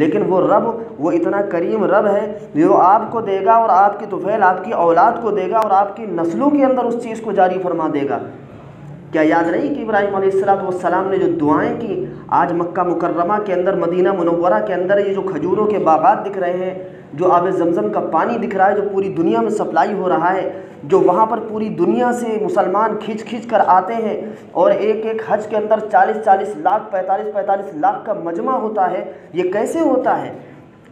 لیکن وہ رب وہ اتنا کریم رب ہے جو آپ کو دے گا اور آپ کی طفیل آپ کی اولاد کو دے گا اور آپ کی نسلوں کے اندر اس چیز کو جاری فرما دے گا۔ کیا یاد نہیں کہ ابراہیم علیہ السلام نے جو دعائیں کی، آج مکہ مکرمہ کے اندر، مدینہ منورہ کے اندر یہ جو کھجوروں کے باغات دکھ رہے ہیں، جو آب زمزم کا پانی دکھ رہا ہے، جو پوری دنیا میں سپلائی ہو رہا ہے، جو وہاں پر پوری دنیا سے مسلمان کھینچ کر آتے ہیں، اور ایک ایک حج کے اندر 40 لاکھ 45 لاکھ کا مجمع ہوتا ہے، یہ کیسے ہوتا ہے؟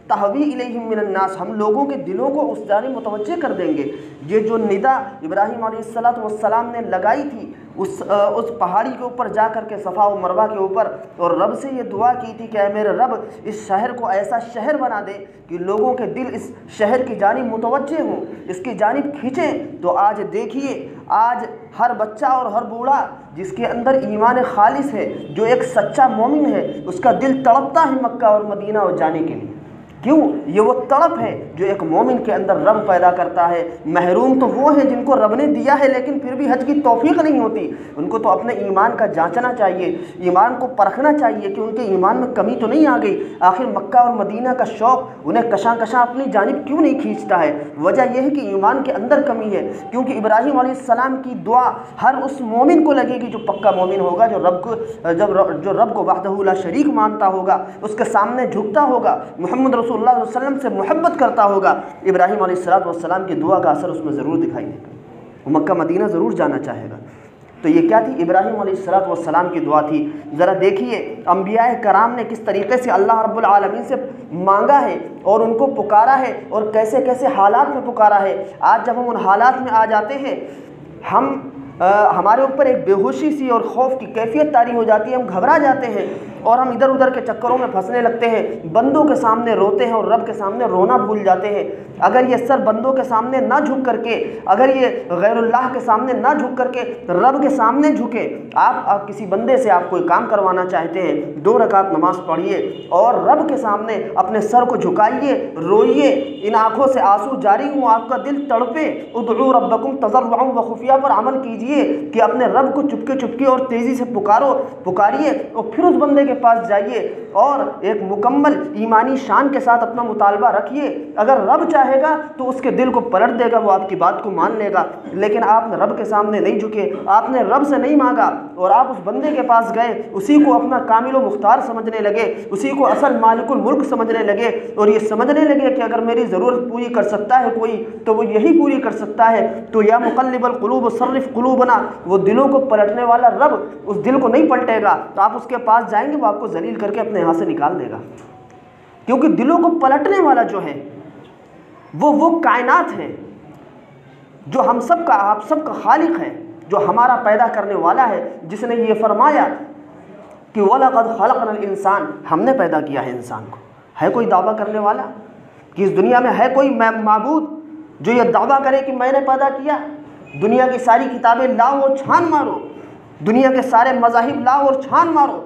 تحوی الیہم من الناس، ہم لوگوں کے دلوں کو اس جانب متوجہ کر دیں گے۔ یہ جو ندا ابراہیم علیہ السلام نے لگائی تھی اس پہاڑی کے اوپر جا کر کے، صفا و مروہ کے اوپر، اور رب سے یہ دعا کی تھی کہ اے میرے رب اس شہر کو ایسا شہر بنا دے کہ لوگوں کے دل اس شہر کی جانب متوجہ ہوں، اس کی جانب کھینچیں۔ تو آج دیکھیے، آج ہر بچہ اور ہر بوڑھا جس کے اندر ایمان خالص ہے، جو ایک سچا مومن ہے، اس کا دل تڑپتا ہے مکہ اور مدینہ اور جانے کے لیے۔ کیوں؟ یہ وہ تڑپ ہے جو ایک مومن کے اندر رب پیدا کرتا ہے۔ محروم تو وہ ہیں جن کو رب نے دیا ہے لیکن پھر بھی حج کی توفیق نہیں ہوتی، ان کو تو اپنے ایمان کا جانچنا چاہیے، ایمان کو پرکھنا چاہیے کہ ان کے ایمان میں کمی تو نہیں آ گئی۔ آخر مکہ اور مدینہ کا شوق انہیں کشاں اپنی جانب کیوں نہیں کھینچتا ہے؟ وجہ یہ ہے کہ ایمان کے اندر کمی ہے، کیونکہ ابراہیم علیہ السلام کی دعا ہر اس مومن کو لگے گی جو پکا مومن ہوگا، جو رب کو وحدہ لا شریک مانتا ہوگا، اس کے سامنے جھکتا ہوگا، محمد رسول اللہ صلی اللہ علیہ وسلم سے محبت کرتا ہوگا۔ ابراہیم علیہ السلام کی دعا کا اثر اس میں ضرور دکھائی دے گا، وہ مکہ مدینہ ضرور جانا چاہے گا۔ تو یہ کیا تھی؟ ابراہیم علیہ السلام کی دعا تھی۔ ذرا دیکھیے انبیاء کرام نے کس طریقے سے اللہ رب العالمین سے مانگا ہے اور ان کو پکارا ہے، اور کیسے کیسے حالات میں پکارا ہے۔ آج جب ہم ان حالات میں آ جاتے ہیں، ہمارے اوپر ایک بے ہوشی سی اور خوف کی کیفیت طاری ہو جاتی ہے، ہم گھبرا جاتے ہیں اور ہم ادھر ادھر کے چکروں میں پھنسنے لگتے ہیں، بندوں کے سامنے روتے ہیں اور رب کے سامنے رونا بھول جاتے ہیں۔ اگر یہ سر بندوں کے سامنے نہ جھک کر کے، اگر یہ غیر اللہ کے سامنے نہ جھک کر کے رب کے سامنے جھکے، آپ کسی بندے سے آپ کوئی کام کروانا چاہتے ہیں، 2 رکعت نماز پڑھیے اور رب کے سامنے اپنے سر کو جھکائیے، روئیے، ان آنکھوں سے آنسو جاری ہوں، آپ کا دل تڑپے، ادعوا ربکم تضرعا وخفیا پر عمل کیجیے کہ اپنے رب کو چپکے اور تیزی سے پکاریے، اور پھر اس بندے کے پاس جائیے اور ایک مکمل ایمانی شان کے ساتھ اپنا مطالبہ رکھیے۔ اگر رب چاہے گا تو اس کے دل کو پلٹ دے گا، وہ آپ کی بات کو مان لے گا۔ لیکن آپ نے رب کے سامنے نہیں جھکے، آپ نے رب سے نہیں مانگا، اور آپ اس بندے کے پاس گئے، اسی کو اپنا کامل و مختار سمجھنے لگے، اسی کو اصل مالک الملک سمجھنے لگے، اور یہ سمجھنے لگے کہ اگر میری ضرورت پوری کر سکتا ہے کوئی تو وہ یہی پوری کر سکتا ہے۔ تو یا مقلب القلوب صرف قلوبنا، وہ دلوں کو پلٹنے والا رب اس دل کو نہیں پلٹے گا، تو آپ اس کے پاس جائیں گے، وہ آپ کو ذلیل کر کے اپنے ہاتھ سے نکال دے گا، کیونکہ دلوں کو پلٹنے والا جو ہے وہ کائنات ہے، جو ہم سب کا، آپ سب کا خالق ہے، جو ہمارا پیدا کرنے والا ہے، جس نے یہ فرمایا کہ وَلَقَدْ خَلَقْنَا الْإِنسَانَ، ہم نے پیدا کیا ہے انسان کو۔ ہے کوئی دعویٰ کرنے والا کہ اس دنیا میں ہے کوئی معبود جو یہ دعویٰ کرے کہ میں نے پیدا کیا؟ دنیا کی ساری کتابیں لاؤ اور چھان مارو، دنیا کے سارے مذاہب لاؤ اور چھان مارو،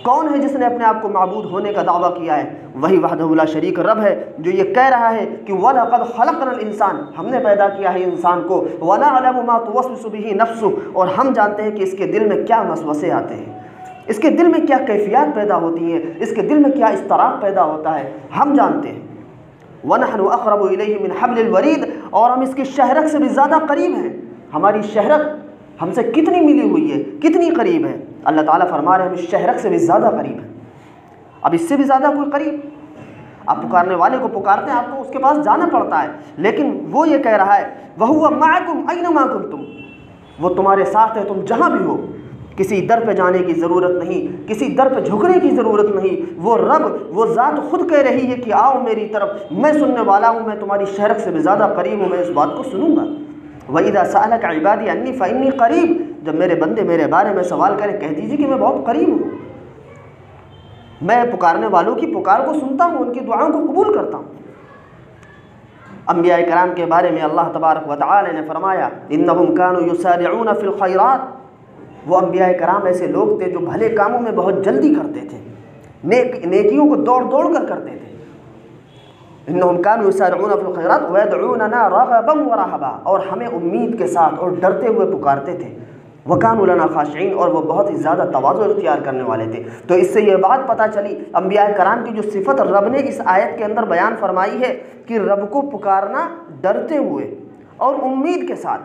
کون ہے جس نے اپنے آپ کو معبود ہونے کا دعویٰ کیا ہے؟ وہی وحدہ لا شریک رب ہے جو یہ کہہ رہا ہے کہ وَلَقَدْ خَلَقْنَا الْإِنسَانَ، ہم نے پیدا کیا ہے انسان کو، وَنَعْلَمُ مَا تُوَسْوِسُ بِهِ نَفْسُهُ، اور ہم جانتے ہیں کہ اس کے دل میں کیا وسوسے آتے ہیں، اس کے دل میں کیا کیفیات پیدا ہوتی ہیں، اس کے دل میں کیا اضطراب پیدا ہوتا ہے، ہم جانتے ہیں۔ وَنَحْنُ أَقْرَبُ إِلَيْهِ مِنْ حَبْلِ الْوَرِيدِ، اور ہم اس کی شہرک سے بھی زیادہ قریب ہیں۔ ہماری شہرک ہم سے کتنی ملی ہوئی ہے، کتنی قریب ہے؟ اللہ تعالیٰ فرما رہے ہیں ہم اس شہرک سے بھی زیادہ قریب ہے۔ اب اس سے بھی زیادہ کوئی قریب؟ آپ پکارنے والے کو پکارتے ہیں، آپ کو اس کے پاس جانا پڑتا ہے، لیکن وہ یہ کہہ رہا ہے وَهُوَ مَعَكُمْ أَيْنَمَا كُنْتُمْ، وہ تمہارے ساتھ ہے تم جہاں بھی ہو، کسی در پہ جانے کی ضرورت نہیں، کسی در پہ جھکنے کی ضرورت نہیں۔ وہ رب، وہ ذات خود کہہ رہی ہے کہ آؤ میری طرف، میں سننے والا ہوں، میں تمہاری شہرک سے بھی زیادہ قریب ہوں، میں اس بات کو سنوں گا۔ وَإِذَا سَأَلَكَ عِبَادِي عَنِّي فَإِنِّي قَرِيبٌ، جب میرے بندے میرے بارے میں سوال کریں کہہ دیجیے کہ میں بہت قریب ہوں، میں پکارنے والوں کی پکار کو سنتا ہوں، ان کی دعاؤں کو قبول کرتا ہوں۔ انبیاء کرام کے بارے میں اللہ تبارک و تعالی نے فرمایا انہم کانوا یسارعون فی الخیرات، وہ انبیاء کرام ایسے لوگ تھے جو بھلے کاموں میں بہت جلدی کرتے تھے، نیکیوں کو دوڑ کر کرتے تھے۔ انہم کانوا یسارعون فی الخیرات ویدعوننا رغبا ورہبا، اور ہمیں امید کے ساتھ اور ڈرتے ہوئے پکارتے تھے۔ وَكَانُوا لَنَا خَاشِعِينَ، اور وہ بہت ہی زیادہ تواضع اختیار کرنے والے تھے۔ تو اس سے یہ بات پتہ چلی انبیاء کرام کی جو صفت رب نے اس آیت کے اندر بیان فرمائی ہے کہ رب کو پکارنا ڈرتے ہوئے اور امید کے ساتھ۔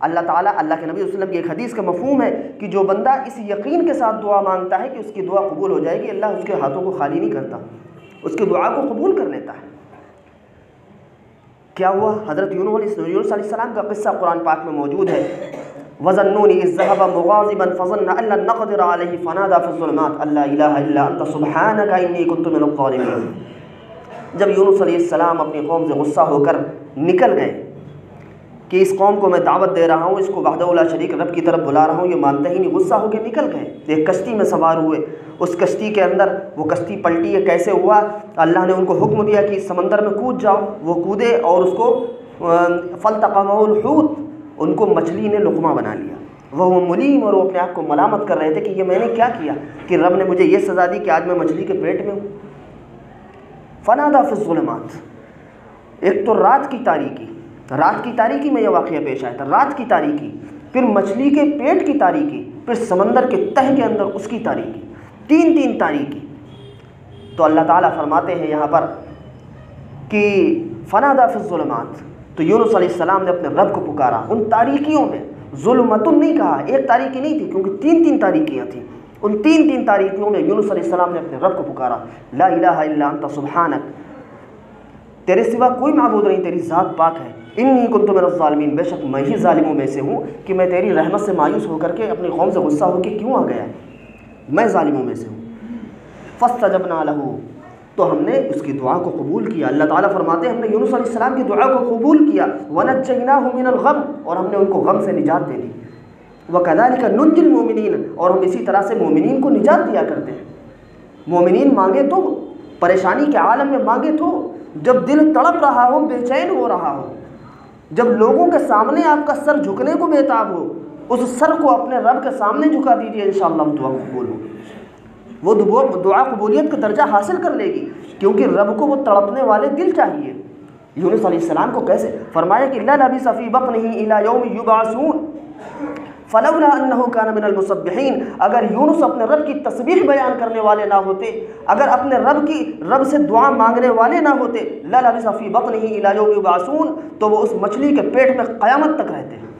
اللہ تعالیٰ، اللہ کے نبی صلی اللہ علیہ وسلم کی ایک حدیث کا مفہوم ہے کہ جو بندہ اس یقین کے ساتھ دعا مانگتا ہے کہ اس کی دعا قبول ہو جائے گی، اللہ اس کے ہاتھوں کو خالی نہیں کرتا، اس کی دعا کو قبول کر لیتا ہے۔ کیا ہوا؟ حضرت یونس علیہ السلام کا قصہ قرآن پاک میں موجود ہے۔ وَظَنُّونِ إِذ ذَهَبَ مُغَاضِبًا فَظَنَّ أَن لَّن نَّقْدِرَ عَلَيْهِ فَنَادَىٰ فِي الظُّلُمَاتِ أَن لَّا إِلَٰهَ إِلَّا أَنتَ سُبْحَانَكَ إِنِّي كُنتُ مِنَ الظَّالِمِينَ۔ جب یونس علیہ السلام اپنی قوم سے غصہ ہو کر نکل گئے کہ اس قوم کو میں دعوت دے رہا ہوں، اس کو وحدہ لا شریک رب کی طرف بلا رہا ہوں، یہ مانتے ہی نہیں، غصہ ہو کے نکل گئے، ایک کشتی میں سوار ہوئے۔ اس کشتی کے اندر وہ کشتی پلٹی ہے، کیسے ہوا؟ اللہ نے ان کو حکم دیا کہ سمندر میں کود جاؤ، وہ کودے اور اس کو فَالْتَقَمَهُ الْحُوتُ، ان کو مچھلی نے لقمہ بنا لیا۔ وہ ملیم، اور وہ اپنے آپ کو ملامت کر رہے تھے کہ یہ میں نے کیا کیا کہ رب نے مجھے یہ سزا دی کہ آج میں مچھلی کے پیٹ میں ہوں۔ فَنَادَىٰ فِي الظُّلُمَاتِ، ایک تو رات کی تاریکی، رات کی تاریکی میں یہ واقعہ پیش آیا تھا، رات کی تاریکی، پھر مچھلی کے پیٹ کی تاریکی، پھر سمندر کے تہ کے اندر اس کی تاریکی، تین تاریکی۔ تو اللہ تعالیٰ فرماتے ہیں یہاں پر کہ فنادیٰ فی الظلمات، تو یونس علیہ السلام نے اپنے رب کو پکارا ان تاریکیوں میں۔ ظلمتن نہیں کہا، ایک تاریکی نہیں تھی، کیونکہ تین تاریکیاں تھیں۔ ان تین تاریکیوں میں یونس علیہ السلام نے اپنے رب کو پکارا، لا الہ الا انت سبحانک، تیرے سوا کوئی معبود نہیں، تیری ذات پاک ہے، انی کنت من الظالمین، بے شک میں ہی ظالموں میں سے ہوں کہ میں تیری رحمت سے مایوس ہو کر کے اپنی قوم سے غصہ ہو کے کیوں آ گیا، میں ظالموں میں سے ہوں۔ فاستجبنا لہ، تو ہم نے اس کی دعا کو قبول کیا۔ اللہ تعالیٰ فرماتے ہیں ہم نے یونس علیہ السلام کی دعا کو قبول کیا، ونجیناہ من الغم، اور ہم نے ان کو غم سے نجات دے دی۔ وکذالک ننجی المؤمنین، اور ہم اسی طرح سے مومنین کو نجات دیا کرتے ہیں۔ مومنین مانگے تو، پریشانی کے عالم میں مانگے تو، جب دل تڑپ رہا ہو، بے چین ہو رہا ہو، جب لوگوں کے سامنے آپ کا سر جھکنے کو بےتاب ہو، اس سر کو اپنے رب کے سامنے جھکا دیجیے، انشاءاللہ دعا قبول ہوگی۔ وہ دعا قبولیت کا درجہ حاصل کر لے گی، کیونکہ رب کو وہ تڑپنے والے دل چاہیے۔ یونس علیہ السلام کو کیسے فرمایا کہ لَلَبِثَ فِي بَطْنِهِ إِلَىٰ يَوْمِ يُبْعَثُونَ فَلَوْلَا أَنَّهُ كَانَ مِنَ الْمُسَبِّحِينَ، اگر یونس اپنے رب کی تسبیح بیان کرنے والے نہ ہوتے، اگر اپنے رب سے دعا مانگنے والے نہ ہوتے، لَلَبِثَ فِي بَطْنِهِ إِلَىٰ يَوْمِ يُبْعَثُونَ، تو وہ اس مچھلی کے پیٹ میں قیامت تک رہتے ہیں۔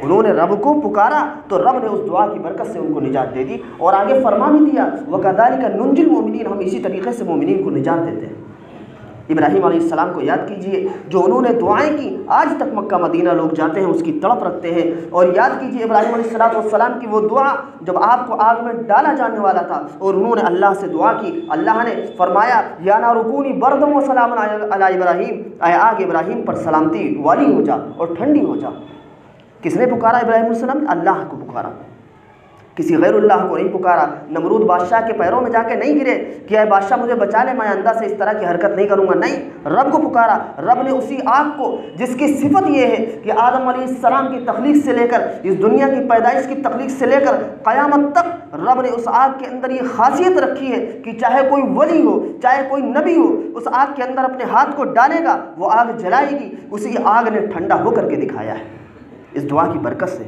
انہوں نے رب کو پکارا تو رب نے اس دعا کی برکت سے ان کو نجات دے دی، اور آگے فرما بھی دیا وَكَذَلِكَ نُنْجِي الْمُؤْمِنِينَ، ہم اسی طریقے سے مومنین کو نجات دیتے ہیں۔ ابراہیم علیہ السلام کو یاد کیجئے، جو انہوں نے دعائیں کی، آج تک مکہ مدینہ لوگ جاتے ہیں، اس کی تڑپ رکھتے ہیں۔ اور یاد کیجئے ابراہیم علیہ السلام کی وہ دعا جب آپ کو آگ میں ڈالا جانے والا تھا اور انہوں نے اللہ سے دعا کی، اللہ نے فرمایا یا نار کونی بردا وسلاما علی ابراہیم، اے آگ ابراہیم پر سلامتی والی ہو جا اور ٹھنڈی ہو جا۔ کس نے پکارا ابراہیم علیہ السلام؟ اللہ کو پکارا، کسی غیر اللہ کو نہیں پکارا۔ نمرود بادشاہ کے پیروں میں جا کے نہیں گرے کہ اے بادشاہ مجھے بچا لے، میں آئندہ سے اس طرح کی حرکت نہیں کروں گا، نہیں، رب کو پکارا۔ رب نے اسی آگ کو، جس کی صفت یہ ہے کہ آدم علیہ السلام کی تخلیق سے لے کر اس دنیا کی پیدائش کی تخلیق سے لے کر قیامت تک، رب نے اس آگ کے اندر یہ خاصیت رکھی ہے کہ چاہے کوئی ولی ہو، چاہے کوئی نبی ہو، اس آگ کے اندر اپنے ہاتھ کو ڈالے گا، وہ آگ جلائے گی۔ اسی آگ نے ٹھنڈا ہو کر کے دکھایا ہے اس دعا کی برکت سے،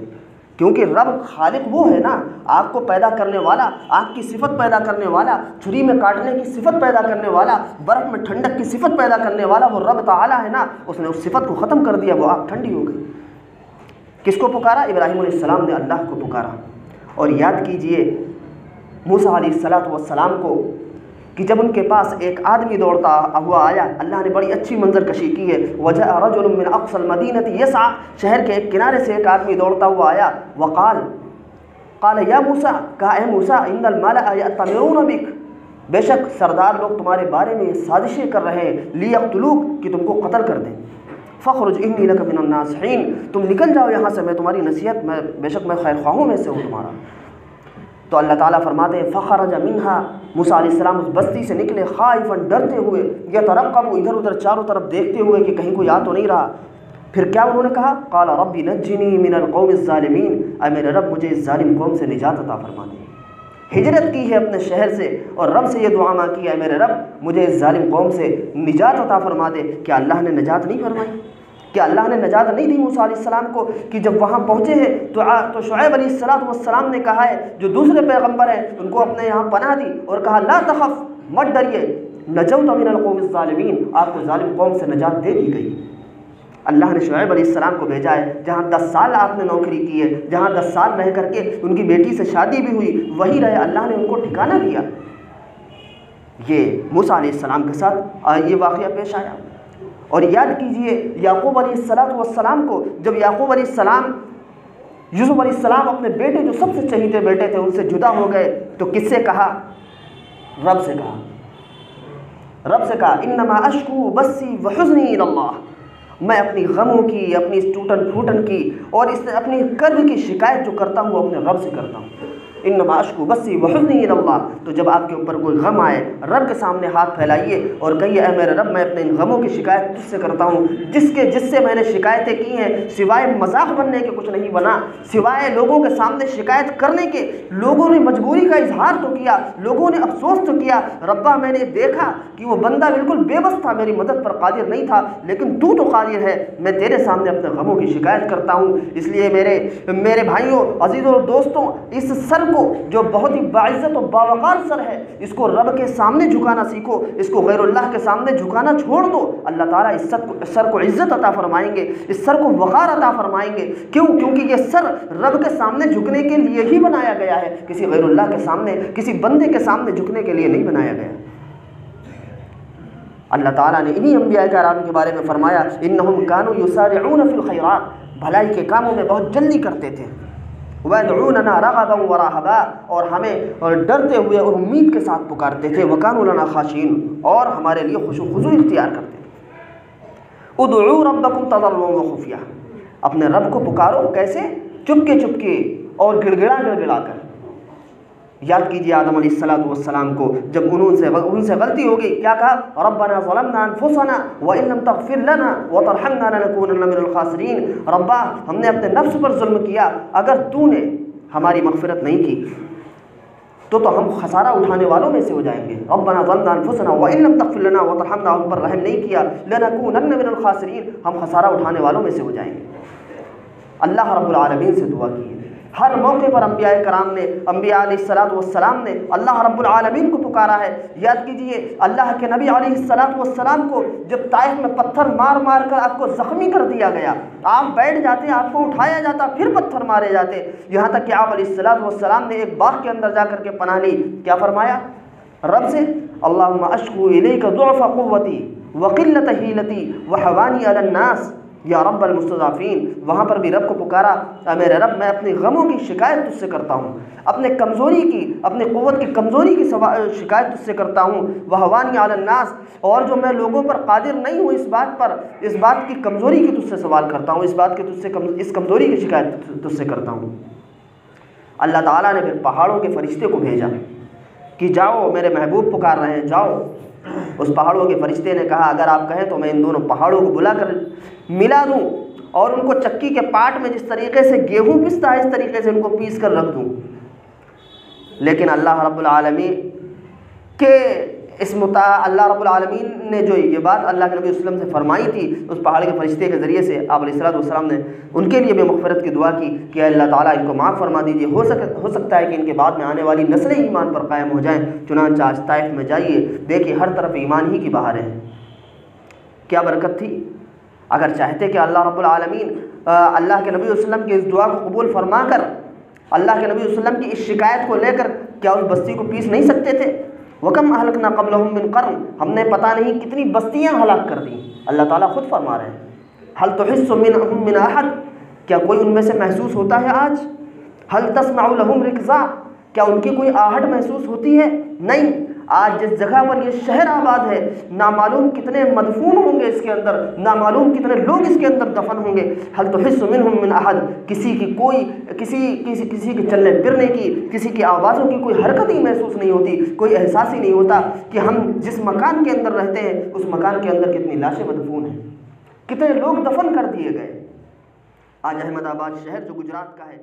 کیونکہ رب خالق وہ ہے نا، آگ کو پیدا کرنے والا، آگ کی صفت پیدا کرنے والا، چھری میں کاٹنے کی صفت پیدا کرنے والا، برف میں ٹھنڈک کی صفت پیدا کرنے والا وہ رب تعالیٰ ہے نا۔ اس نے اس صفت کو ختم کر دیا، وہ آگ ٹھنڈی ہو گئی۔ کس کو پکارا؟ ابراہیم علیہ السلام نے اللہ کو پکارا۔ اور یاد کیجئے موسیٰ علیہ السلام کو کہ جب ان کے پاس ایک آدمی دوڑتا ہوا آیا، اللہ نے بڑی اچھی منظر کشی کی ہے، وجاء رجل من اقصى المدینة یسعى، شہر کے ایک کنارے سے ایک آدمی دوڑتا ہوا آیا، قال یا موسیٰ، کہا اے موسیٰ، ان الملأ یأتمرون بک، بے شک سردار لوگ تمہارے بارے میں سازشیں کر رہے ہیں، لیقتلوک، کہ تم کو قتل کر دیں، فخرج انی لک من الناصحین، تم نکل جاؤ یہاں سے، میں تمہاری نصیحت، بے شک میں خیر خواہوں میں سے ہوں تمہارا۔ تو اللہ تعالیٰ فرماتے ہیں فخرج منہا، موسیٰ علیہ السلام اس بستی سے نکلے، خائفاً، ڈرتے ہوئے، یترقب، ادھر ادھر چاروں طرف دیکھتے ہوئے کہ کہیں کوئی آ تو نہیں رہا۔ پھر کیا انہوں نے کہا؟ قال رب نجنی من القوم الظالمین، اے میرے رب مجھے اس ظالم قوم سے نجات عطا فرما دے۔ ہجرت کی ہے اپنے شہر سے اور رب سے یہ دعا مانگی ہے، اے میرے رب مجھے اس ظالم قوم سے نجات عطا فرما دے۔ کیا اللہ نے نجات نہیں فرمائی؟ کہ اللہ نے نجات نہیں دی موسیٰ علیہ السلام کو کہ جب وہاں پہنچے ہیں تو شعیب علیہ السلام نے کہا ہے جو دوسرے پیغمبر ہیں ان کو اپنے یہاں پناہ دی اور کہا لا تخف، مت ڈریے، نجوت من القوم الظالمین، آپ کو ظالم قوم سے نجات دے دی گئی۔ اللہ نے شعیب علیہ السلام کو بھیجا ہے، جہاں 10 سال آپ نے نوکری کی ہے، جہاں 10 سال رہ کر کے ان کی بیٹی سے شادی بھی ہوئی، وہی رہے، اللہ نے ان کو ٹھکانہ دیا۔ یہ موسیٰ علیہ السلام کے ساتھ یہ واقعہ پیش آیا۔ اور یاد کیجئے یعقوب علیہ السلام کو، جب یعقوب علیہ السلام یوسف علیہ السلام اپنے بیٹے جو سب سے چہیتے بیٹے تھے ان سے جدا ہو گئے تو کس سے کہا؟ رب سے کہا انما اشکو بسی وحزنی الی اللہ، میں اپنی غموں کی، اپنی اس ٹوٹن پھوٹن کی اور اپنی کرب کی شکایت جو کرتا ہوں وہ اپنے رب سے کرتا ہوں۔ انما اشکو بسی وحزنی الی اللہ، تو جب آپ کے اوپر کوئی غم آئے رب کے سامنے ہاتھ پھیلائیے اور کہیے اے میرے رب میں اپنے ان غموں کی شکایت تجھ سے کرتا ہوں، جس سے میں نے شکایتیں کی ہیں سوائے مذاق بننے کے کچھ نہیں بنا، سوائے لوگوں کے سامنے شکایت کرنے کے۔ لوگوں نے مجبوری کا اظہار تو کیا، لوگوں نے افسوس تو کیا، ربا میں نے دیکھا کہ وہ بندہ بالکل بے بس تھا، میری مدد پر قادر نہیں تھا، لیکن تو قادر ہے، میں تیرے سامنے اپنے غموں کی شکایت کرتا ہوں۔ اس لیے میرے بھائیوں، عزیزوں اور دوستوں، اس سر کو جو بہت ہی باعزت و باوقار سر ہے اس کو رب کے سامنے جھکانا سیکھو، اس کو غیر اللہ کے سامنے جھکانا چھوڑ دو، اللہ تعالیٰ اس سر کو عزت عطا فرمائیں گے، اس سر کو وقار عطا فرمائیں گے۔ کیونکہ یہ سر رب کے سامنے جھکنے کے لیے ہی بنایا گیا ہے، کسی غیر اللہ کے سامنے، کسی بندے کے سامنے جھکنے کے لیے نہیں بنایا گیا۔ اللہ تعالیٰ نے انہی انبیاء کرام کے بارے میں فرمایا انہم کانوا یسارعون فی الخیرات، بھلائی کے کاموں میں بہت جلدی کرتے تھے، وَيَدْعُونَنَا رَغَبًا وَرَهَبًا، اور ہمیں ڈرتے ہوئے اور امید کے ساتھ پکارتے تھے، وَكَانُوا لَنَا خَاشِعِينَ، اور ہمارے لیے خضوع اختیار کرتے تھے۔ ادعوا ربکم تضرعا وخفیہ، اپنے رب کو پکارو، کیسے؟ چپکے اور گڑ گڑا کر۔ یاد کیجئے آدم علیہ السلام کو جب ان سے غلطی ہو گئی، کیا کہا؟ ربنا ظلمنا انفسنا وان لم تغفر لنا وترحمنا لنكونن من الخاسرین، ربا ہم نے اپنے نفس پر ظلم کیا، اگر تو نے ہماری مغفرت نہیں کی تو ہم خسارہ اٹھانے والوں میں سے ہو جائیں گے۔ ربنا ظلمنا انفسنا وان لم تغفر لنا وترحمنا، ہم پر رحم نہیں کیا، لنكونن من الخاسرین، ہم خسارہ اٹھانے والوں میں سے ہو جائیں گے۔ اللہ رب العالمین سے دعا کی، ہر موقع پر انبیاء کرام نے، انبیاء علیہ السلام نے اللہ رب العالمین کو پکارا ہے۔ یاد کیجئے اللہ کے نبی علیہ السلام کو جب طائف میں پتھر مار کر آپ کو زخمی کر دیا گیا، آپ بیٹھ جاتے، آپ کو اٹھایا جاتا، پھر پتھر مارے جاتے، یہاں تک کہ آپ علیہ السلام نے ایک باغ کے اندر جا کر کے پناہ لی، کیا فرمایا رب سے؟ اللہم اشکو الیک ضعف قوتی وقلت حیلتی وحوانی علی الناس یا رب المستضعفین، وہاں پر بھی رب کو پکارا، اے میرے رب میں اپنی غموں کی شکایت تجھ سے کرتا ہوں، اپنے کمزوری کی، اپنے قوت کی کمزوری کی شکایت تجھ سے کرتا ہوں، وحوانی علی الناس، اور جو میں لوگوں پر قادر نہیں ہوں اس بات کی کمزوری کی تجھ سے سوال کرتا ہوں، اس کمزوری کی شکایت تجھ سے کرتا ہوں۔ اللہ تعالیٰ نے پھر پہاڑوں کے فرشتے کو بھیجا کہ جاؤ، میرے محبوب پکار رہے ہیں، جاؤ۔ اس پہاڑوں کے فرشتے نے کہا اگر آپ کہیں تو میں ان دونوں پہاڑوں کو بلا کر ملا دوں اور ان کو چکی کے پاٹ میں جس طریقے سے گیہوں پستا ہے اس طریقے سے ان کو پیس کر رکھ دوں، لیکن اللہ رب العالمین کے اللہ رب العالمین نے جو یہ بات اللہ کے نبی صلی اللہ علیہ وسلم سے فرمائی تھی، اس پہاڑ کے فرشتے کے ذریعے سے آپ علیہ السلام نے ان کے لیے بھی مغفرت کی دعا کی کہ اللہ تعالیٰ ان کو معاف فرما دیجیے، ہو سکتا ہے کہ ان کے بعد میں آنے والی نسلیں ایمان پر قائم ہو جائیں۔ چنانچہ آج طائف میں جائیے، دیکھیے ہر طرف ایمان ہی کی بہاریں ہیں، کیا برکت تھی۔ اگر چاہتے کہ اللہ رب العالمین اللہ کے نبی صلی اللہ علیہ وسلم کی اس دعا کو قبول فرما کر اللہ کے نبی صلی اللہ علیہ وسلم کی اس شکایت کو لے کر کیا اس بستی کو پیس نہیں سکتے تھے؟ وَكَمْ أَهْلَكْنَا قَبْلَهُم مِّن قَرْنٍ، ہم نے پتہ نہیں کتنی بستیاں ہلاک کر دیں۔ اللہ تعالیٰ خود فرما رہے ہیں هَلْ تُحِسُّ مِنْهُم مِّنْ أَحَدٍ، کیا کوئی ان میں سے محسوس ہوتا ہے آج؟ هَلْ تَسْمَعُ لَهُمْ رِكْزًا، کیا ان کی کوئی آہٹ محسوس ہوتی ہے؟ نہیں۔ آج جس جگہ پر یہ شہر آباد ہے نامعلوم کتنے مدفون ہوں گے اس کے اندر، نامعلوم کتنے لوگ اس کے اندر دفن ہوں گے۔ هَلْ تُحِسُّ مِنْهُم مِّنْ أَحَدٍ، کسی کے چلنے پھرنے کی، کسی کی آوازوں کی کوئی حرکت ہی محسوس نہیں ہوتی، کوئی احساس ہی نہیں ہوتا کہ ہم جس مکان کے اندر رہتے ہیں اس مکان کے اندر کتنی لاشیں مدفون ہیں، کتنے لوگ دفن کر دیے گئے۔ آج احمد آباد شہر جو گجرات کا ہے